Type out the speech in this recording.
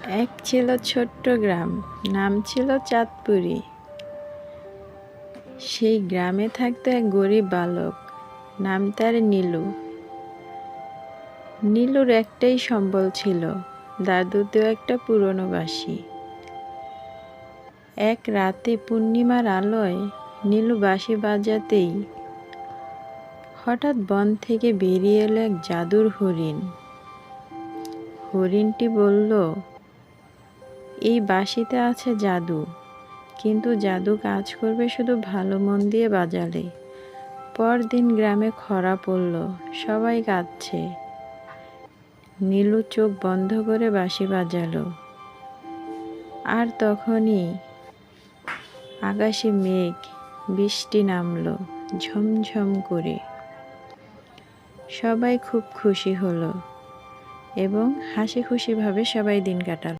এক ছিল ছোট্ট গ্রাম, নাম ছিল চাঁদপুরি। সেই গ্রামে থাকতো এক গরিব বালক, নাম তার নীলু। নীলুর একটাই সম্বল ছিল, দাদুতেও একটা পুরনো বাঁশি। এক রাতে পূর্ণিমার আলোয় নীলু বাঁশি বাজাতেই হঠাৎ বন থেকে বেরিয়ে এলো এক জাদুর হরিণ। হরিণটি বলল, এই বাঁশিতে আছে জাদু, কিন্তু জাদু কাজ করবে শুধু ভালো মন দিয়ে বাজালে। পরদিন গ্রামে খরা পড়ল, সবাই কাঁদছে। নীলু চোখ বন্ধ করে বাঁশি বাজালো, আর তখনই আকাশে মেঘ, বৃষ্টি নামলো ঝমঝম করে। সবাই খুব খুশি হলো এবং হাসি খুশিভাবে সবাই দিন কাটালো।